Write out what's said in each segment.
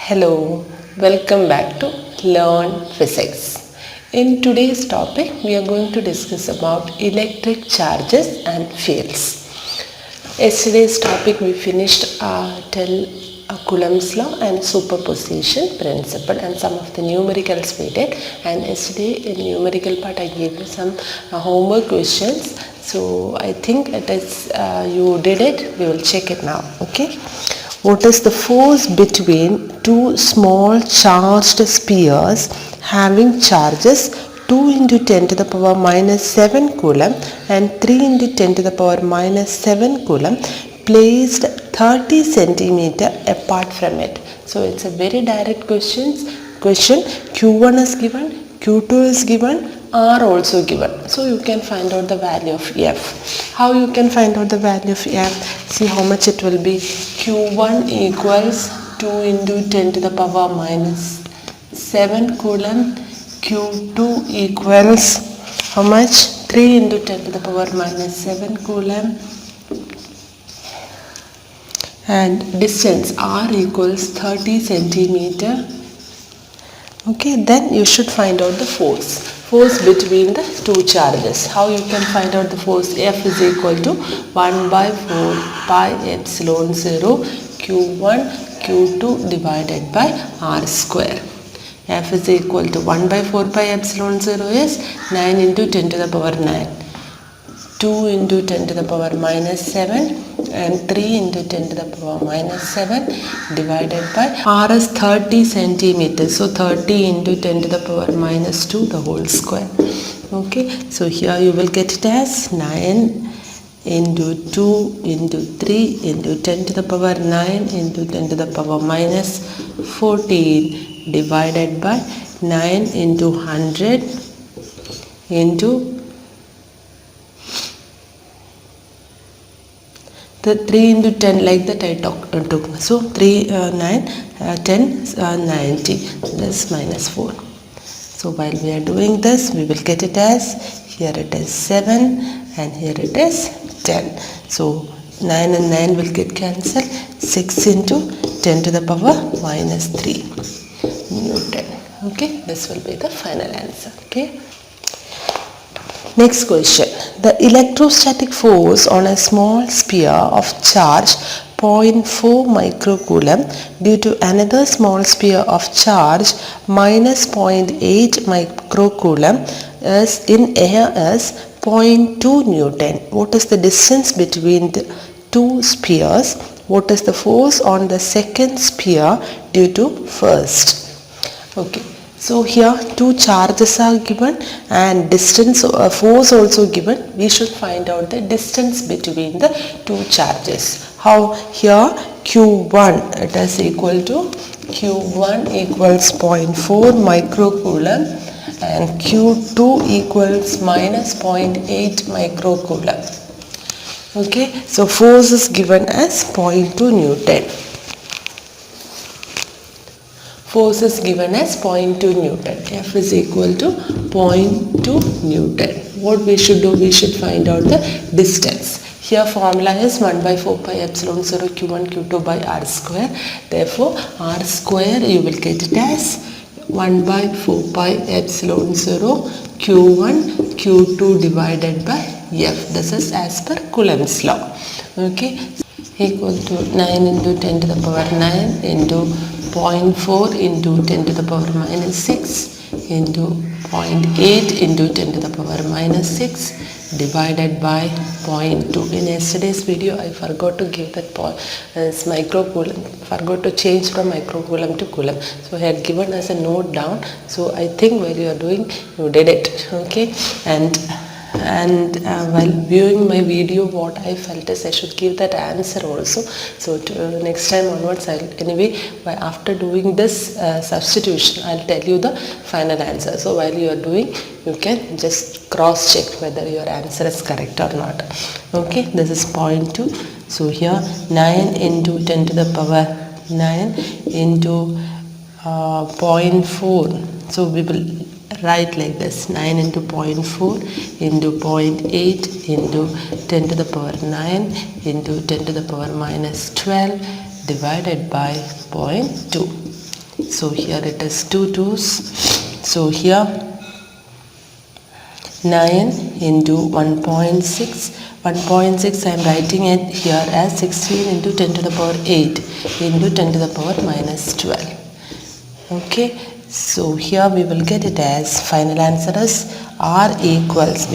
Hello, welcome back to Learn Physics. In today's topic, we are going to discuss about electric charges and fields. Yesterday's topic we finished till Coulomb's law and superposition principle and some of the numericals we did. And yesterday in numerical part I gave you some homework questions. So I think it is you did it. We will check it now. Okay. What is the force between two small charged spheres having charges 2 into 10 to the power minus 7 coulomb and 3 into 10 to the power minus 7 coulomb placed 30 centimeter apart from it? So it's a very direct question. Q1 is given, Q2 is given, R also given. So you can find out the value of F. How you can find out the value of F? See how much it will be. Q1 equals 2 into 10 to the power minus 7 coulomb. Q2 equals how much? 3 into 10 to the power minus 7 coulomb. And distance R equals 30 centimeter. Okay, then you should find out the force between the two charges. How you can find out the force? F is equal to 1 by 4 pi epsilon 0 Q1 Q2 divided by R square. F is equal to 1 by 4 pi epsilon 0 is 9 into 10 to the power 9. 2 into 10 to the power minus 7 and 3 into 10 to the power minus 7 divided by R is 30 centimeters. So 30 into 10 to the power minus 2 the whole square. Okay, so here you will get it as 9 into 2 into 3 into 10 to the power 9 into 10 to the power minus 14 divided by 9 into 100 into the 3 into 10 like that I took. So 3, 9, 10, 90. This minus 4. So while we are doing this, we will get it as, here it is 7 and here it is 10. So 9 and 9 will get cancelled. 6 into 10 to the power minus 3 Newton. Okay, this will be the final answer. Okay. Next question. The electrostatic force on a small sphere of charge 0.4 microcoulomb due to another small sphere of charge minus 0.8 microcoulomb is in air is 0.2 Newton. What is the distance between the two spheres? What is the force on the second sphere due to first? Okay. So here two charges are given and distance force also given. We should find out the distance between the two charges. How? Here Q1 it is equal to Q1 equals 0.4 microcoulomb and Q2 equals minus 0.8 microcoulomb. Okay, so force is given as 0.2 Newton. Force is given as 0.2 Newton. F is equal to 0.2 Newton. What we should do? We should find out the distance. Here formula is 1 by 4 pi epsilon 0 Q1 Q2 by R square. Therefore, R square you will get it as 1 by 4 pi epsilon 0 Q1 Q2 divided by F. This is as per Coulomb's law. Okay. Equal to 9 into 10 to the power 9 into 0.4 into 10 to the power minus 6 into 0.8 into 10 to the power minus 6 divided by 0.2. In yesterday's video I forgot to give that as microcoulomb, forgot to change from microcoulomb to coulomb. So I had given as a note down. So I think while you are doing, you did it. Okay, and while viewing my video, what I felt is I should give that answer also. So next time onwards, after doing this substitution, I'll tell you the final answer. So while you are doing, you can just cross check whether your answer is correct or not. Okay, this is 0.2. So here 9 into 10 to the power 9 into 0.4. So we will write like this: 9 into 0.4 into 0.8 into 10 to the power 9 into 10 to the power minus 12 divided by 0.2. So here it is 2 2's. So here 9 into 1.6. 1.6 I am writing it here as 16 into 10 to the power 8 into 10 to the power minus 12. Okay, so here we will get it as final answer is R equals,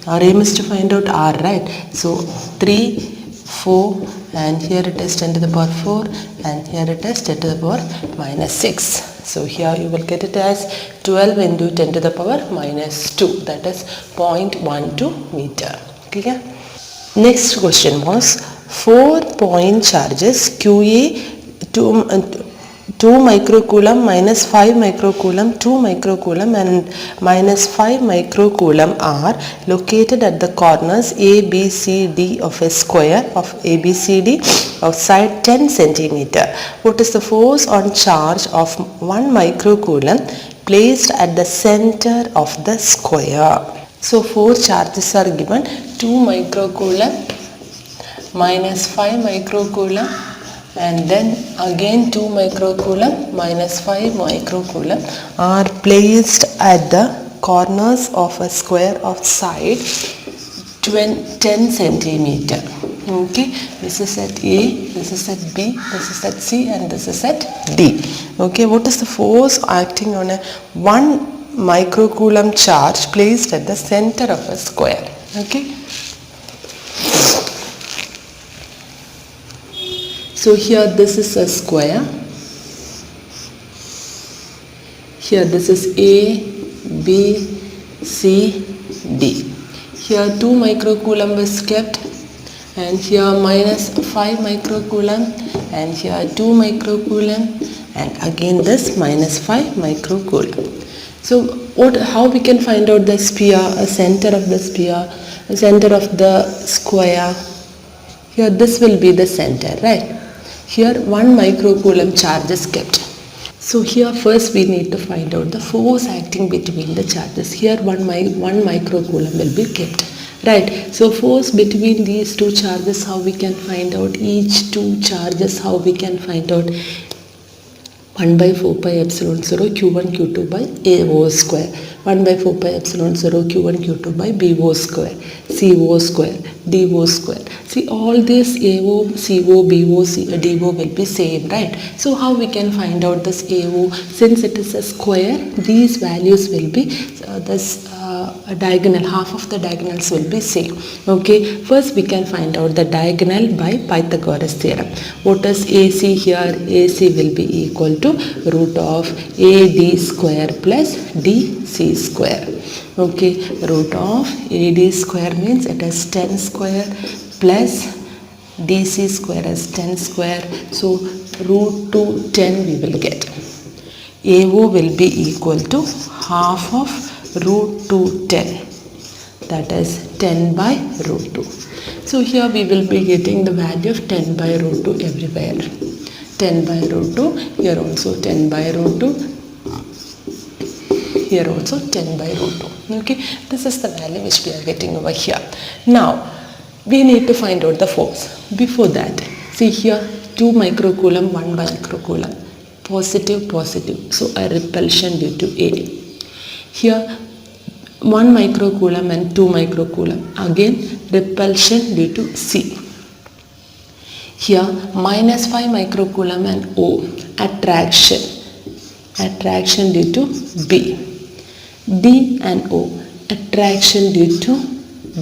our aim is to find out R, right? So 3, 4 and here it is 10 to the power 4 and here it is 10 to the power minus 6. So here you will get it as 12 into 10 to the power minus 2, that is 0.12 meter. Clear? Next question was 4-point charges QA 2 microcoulomb minus 5 microcoulomb, 2 microcoulomb and minus 5 microcoulomb are located at the corners A, B, C, D of a square of ABCD of side 10 centimeter. What is the force on charge of 1 microcoulomb placed at the center of the square? So 4 charges are given, 2 microcoulomb minus 5 microcoulomb and then again 2 microcoulomb minus 5 microcoulomb are placed at the corners of a square of side 10 centimeter. Okay, this is at A, this is at B, this is at C and this is at D. Okay, what is the force acting on a 1 microcoulomb charge placed at the center of a square? Okay. So here this is a square, here this is A, B, C, D. Here 2 microcoulomb is kept and here minus 5 microcoulomb and here 2 microcoulomb and again this minus 5 microcoulomb. So how we can find out the sphere, a center of the sphere, a center of the square? Here this will be the center, right? Here 1 microcoulomb charge is kept. So here first we need to find out the force acting between the charges. Here 1 microcoulomb will be kept. Right. So force between these two charges, how we can find out each two charges, how we can find out 1 by 4 pi epsilon 0 q1 q2 by AO square, 1 by 4 pi epsilon 0 q1 q2 by BO square, CO square, DO square. See, all this AO, CO, BO, DO will be same, right? So how we can find out this AO? Since it is a square, these values will be a diagonal, half of the diagonals will be same. Okay, first we can find out the diagonal by Pythagoras theorem. What is AC here? AC will be equal to root of AD square plus DC square. Okay, root of AD square means it is 10 square plus DC square is 10 square. So root 2 10 we will get. AO will be equal to half of root 2 10, that is 10 by root 2. So here we will be getting the value of 10 by root 2 everywhere. 10 by root 2, here also 10 by root 2, here also 10 by root 2. Okay, this is the value which we are getting over here. Now we need to find out the force. Before that, see here 2 microcoulomb, 1 microcoulomb, positive, positive. So a repulsion due to A. Here 1 microcoulomb and 2 microcoulomb, again repulsion due to C. Here minus 5 microcoulomb and O, attraction due to B. D and O, attraction due to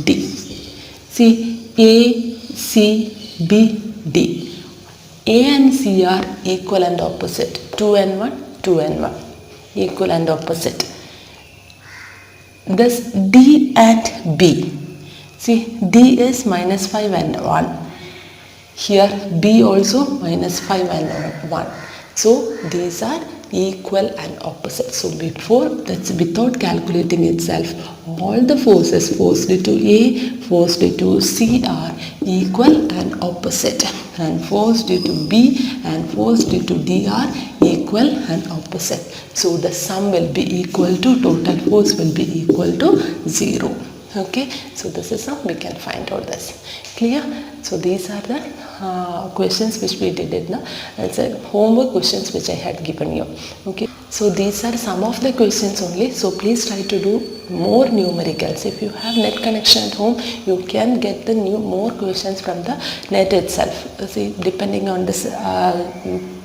D. See, A, C, B, D. A and C are equal and opposite. 2 and 1, 2 and 1. Equal and opposite. Thus D and B. See, D is minus 5 and 1. Here B also minus 5 and 1. So these are equal and opposite. So before, that's without calculating itself, all the forces, force due to A, force due to C are equal and opposite, and force due to B and force due to D are equal and opposite. So the sum will be equal to, total force will be equal to 0. Okay, so this is how we can find out this. Clear? So these are the questions which we did in the homework questions which I had given you. Okay, so these are some of the questions only. So please try to do more numericals. If you have net connection at home, you can get the more questions from the net itself. See, depending on this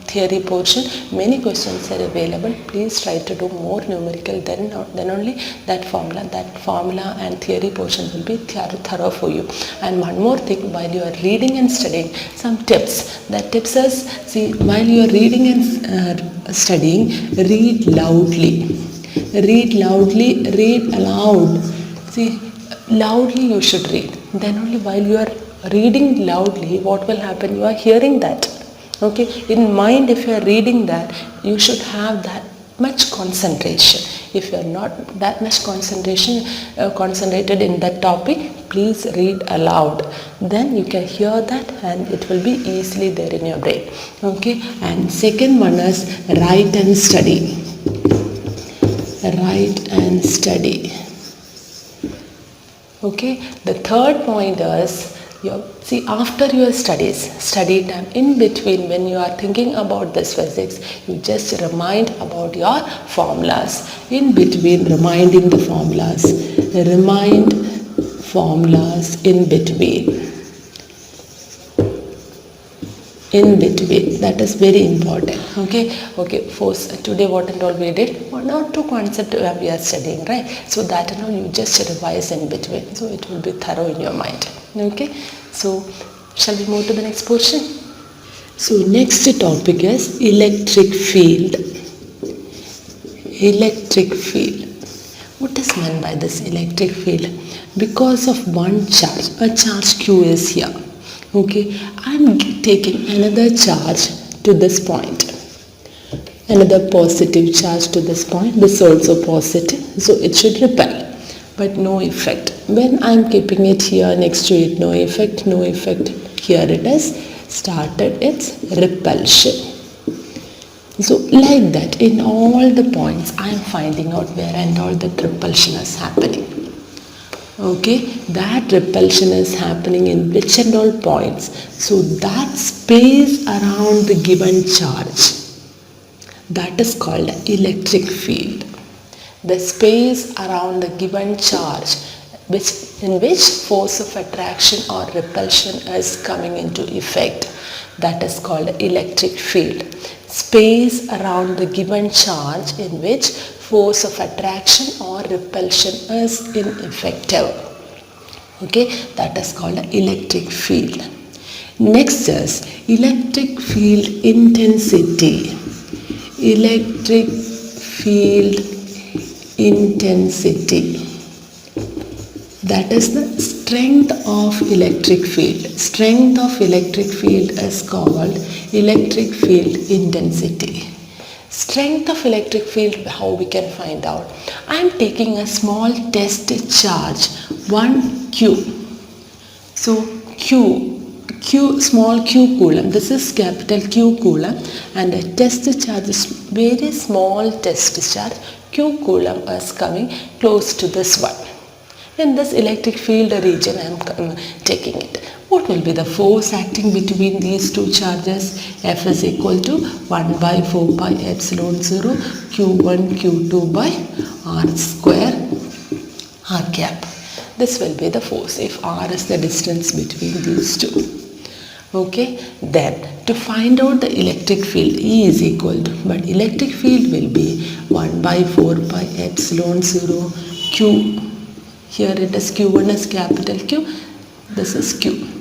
theory portion, many questions are available. Please try to do more numerical, then only that formula and theory portion will be thorough for you. And one more thing, while you are reading and studying, some tips. The tips is, see, while you are reading and studying, read loudly. Read loudly, read aloud. See, loudly you should read. Then only while you are reading loudly, what will happen? You are hearing that. Okay, in mind, if you are reading that, you should have that much concentration. If you are not that much concentrated in that topic, please read aloud. Then you can hear that and it will be easily there in your brain. Okay, and second one is write and study. Write and study. Okay, the third point is, see, after your study time, in between when you are thinking about this physics, you just remind about your formulas. In between reminding the formulas, remind formulas in between. That is very important. Okay, for today what and all we did, 1 or 2 concepts we are studying, right? So that and all you just revise in between, so it will be thorough in your mind. Okay, so shall we move to the next portion? So next topic is electric field. Electric field. What is meant by this electric field? Because of one charge, a charge Q is here. Okay, I am taking another charge to this point, another positive charge to this point. This is also positive, so it should repel, but no effect. When I am keeping it here next to it, no effect. Here it is started its repulsion. So like that, in all the points I am finding out where and all the repulsion is happening. Okay, that repulsion is happening in which and all points. So that space around the given charge, that is called electric field. The space around the given charge, in which force of attraction or repulsion is coming into effect, that is called electric field. Space around the given charge in which force of attraction or repulsion is ineffective. Okay, that is called electric field. Next is electric field intensity. Electric field intensity. That is the strength of electric field. Strength of electric field is called electric field intensity. Strength of electric field, how we can find out? I am taking a small test charge, 1 Q. So Q, small q coulomb. This is capital Q coulomb, and a test charge is very small test charge. Q coulomb is coming close to this one. In this electric field region, I am taking it. What will be the force acting between these two charges? F is equal to 1 by 4 pi epsilon 0 Q1 Q2 by R square R cap. This will be the force if R is the distance between these two. Okay, then to find out the electric field, E is equal to, but electric field will be 1 by 4 pi epsilon 0 Q. Here it is Q1 is capital Q, this is Q.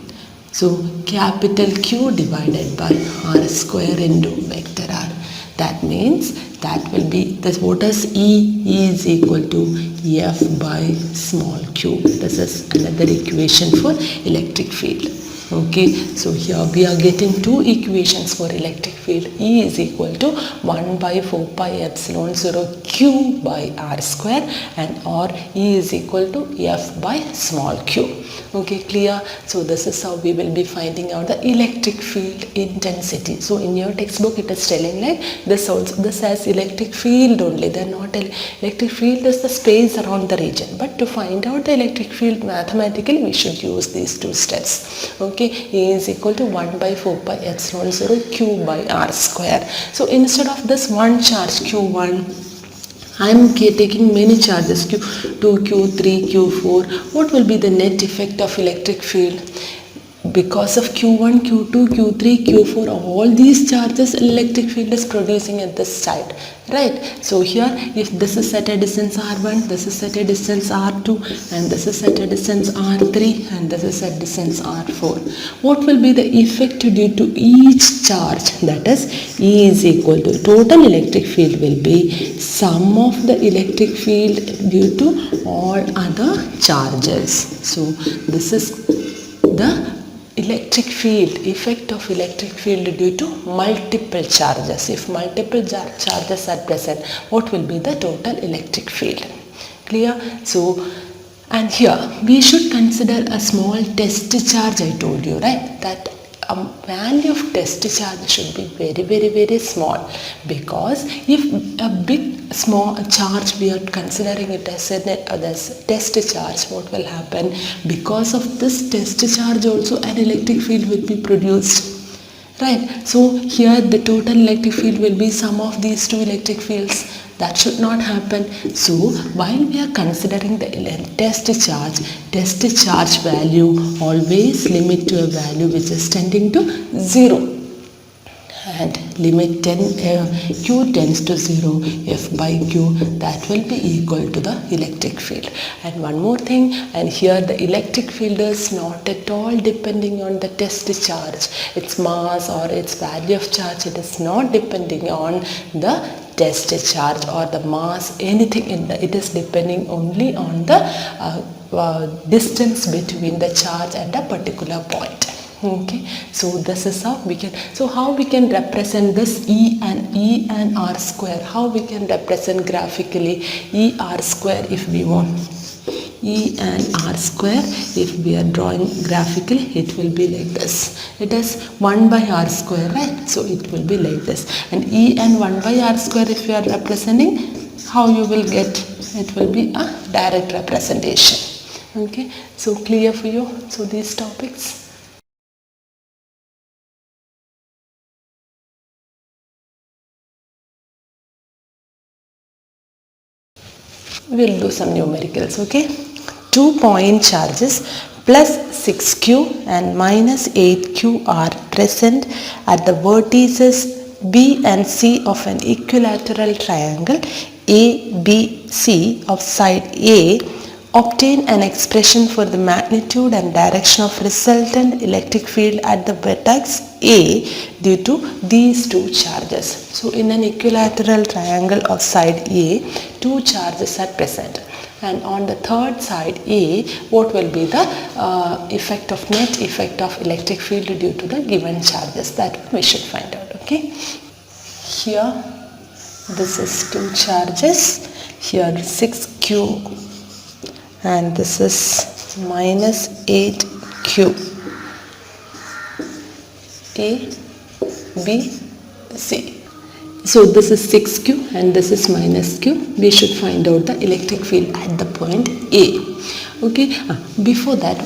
So capital Q divided by R square into vector R. That means that will be, this, what is E? E is equal to F by small q. This is another equation for electric field. Okay, so here we are getting two equations for electric field. E is equal to 1 by 4 pi epsilon 0 q by r square, and or E is equal to F by small q. Okay, clear? So this is how we will be finding out the electric field intensity. So in your textbook it is telling like this also, this has electric field only, they are not electric field is the space around the region. But to find out the electric field mathematically we should use these two steps. Okay, E is equal to 1 by 4 pi epsilon 0 q by r square. So instead of this one charge q1, I am taking many charges q2, q3, q4. What will be the net effect of electric field? Because of q1, q2, q3, q4, all these charges electric field is producing at this side, right? So here if this is at a distance r1, this is at a distance r2, and this is at a distance r3, and this is at distance r4. What will be the effect due to each charge? That is E is equal to total electric field will be sum of the electric field due to all other charges. So this is the electric field, effect of electric field due to multiple charges. If multiple charges are present, what will be the total electric field? Clear? So, and here we should consider a small test charge. I told you, right, that a value of test charge should be very small, because if a big small charge we are considering it as a test charge, what will happen? Because of this test charge also an electric field will be produced, right? So here the total electric field will be sum of these two electric fields. That should not happen. So while we are considering the test charge value always limit to a value which is tending to 0, and limit q tends to 0, F by q, that will be equal to the electric field. And one more thing, and here the electric field is not at all depending on the test charge, its mass or its value of charge. It is not depending on the test charge or the mass, anything in the, it is depending only on the distance between the charge and a particular point. Okay, so this is how we can, so how we can represent this E and R square, how we can represent graphically E R square if we want. E and R square, if we are drawing graphically, it will be like this. It is 1 by R square, right? So it will be like this. And E and 1 by R square, if you are representing, how you will get? It will be a direct representation. Okay, so clear for you? So these topics. We'll do some numericals, okay? 2-point charges plus 6q and minus 8q are present at the vertices B and C of an equilateral triangle ABC of side A. Obtain an expression for the magnitude and direction of resultant electric field at the vertex A due to these two charges. So in an equilateral triangle of side A, two charges are present. And on the third side A, what will be the net effect of electric field due to the given charges? That we should find out, okay? Here, this is two charges. Here 6q. And this is minus 8q. A, B, C. So this is 6q and this is minus q. We should find out the electric field at the point A. Okay, before that,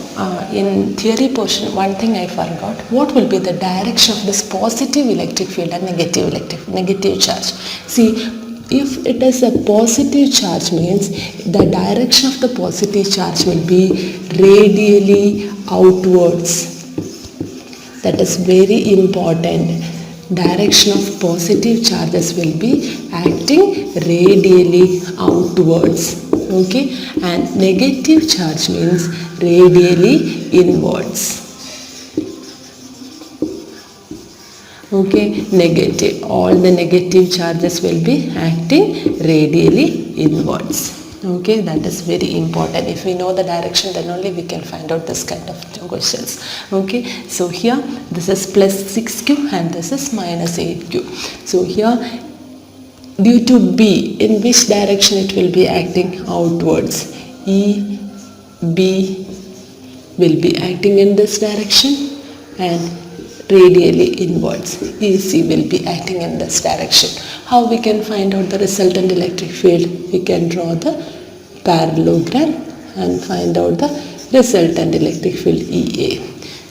in theory portion, one thing I forgot. What will be the direction of this positive electric field and negative charge? See, if it is a positive charge, means the direction of the positive charge will be radially outwards. That is very important. Direction of positive charges will be acting radially outwards. Okay, and negative charge means radially inwards. Okay, negative. All the negative charges will be acting radially inwards. Okay, that is very important. If we know the direction, then only we can find out this kind of questions. Okay, so here this is plus 6q and this is minus 8q. So here, due to B, in which direction it will be acting? Outwards. B will be acting in this direction and radially inwards. EC will be acting in this direction. How we can find out the resultant electric field? We can draw the parallelogram and find out the resultant electric field EA.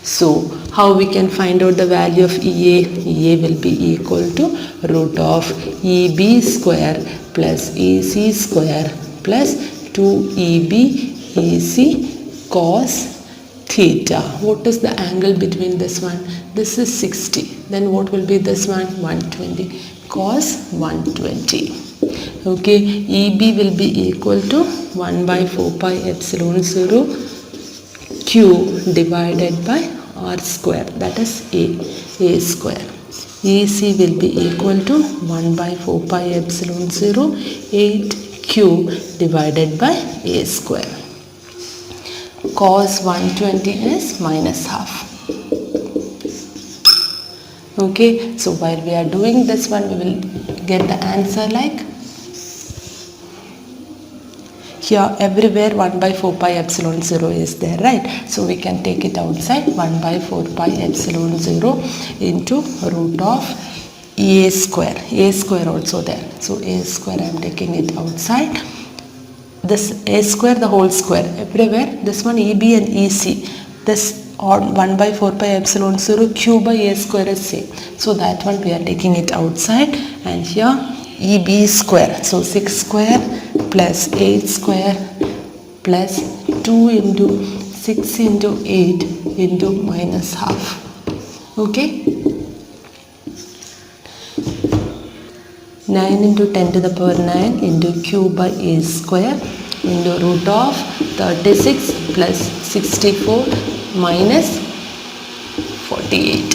So how we can find out the value of EA? EA will be equal to root of EB square plus EC square plus 2EB EC cos theta. What is the angle between this one? This is 60. Then what will be this one? 120. Cos 120. Okay, EB will be equal to 1 by 4 pi epsilon 0 Q divided by R square, that is A square. EC will be equal to 1 by 4 pi epsilon 0 8Q divided by A square. Cos 120 is minus half. Okay, so while we are doing this one, we will get the answer like here. Everywhere 1 by 4 pi epsilon 0 is there, right? So we can take it outside. 1 by 4 pi epsilon 0 into root of A square. A square also there. So A square, I am taking it outside. This A square, the whole square, everywhere. This one EB and EC. This on 1 by 4 pi epsilon 0 Q by A square is same. So that one we are taking it outside. And here EB square. So 6 square plus 8 square plus 2 into 6 into 8 into minus half. Okay. 9 into 10 to the power 9 into Q by A square into root of 36 plus 64 minus 48.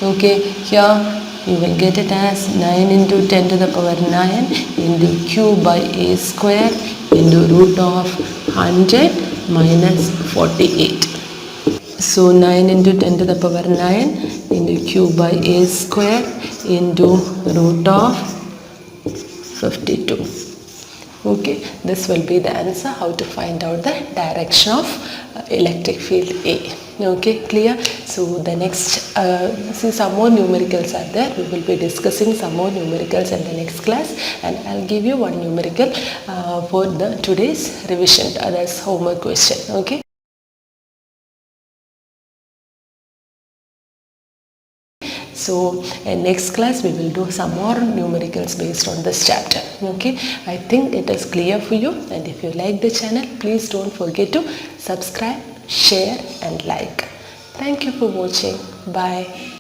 Okay, here you will get it as 9 into 10 to the power 9 into Q by A square into root of 100 minus 48. So 9 into 10 to the power 9 into Q by A square into root of 52. Okay, this will be the answer how to find out the direction of electric field A. Okay, clear? So the next, see some more numericals are there. We will be discussing some more numericals in the next class, and I'll give you one numerical for the today's revision, that's homework question. Okay. So in next class we will do some more numericals based on this chapter. Okay, I think it is clear for you, and if you like the channel, please don't forget to subscribe, share and like. Thank you for watching. Bye.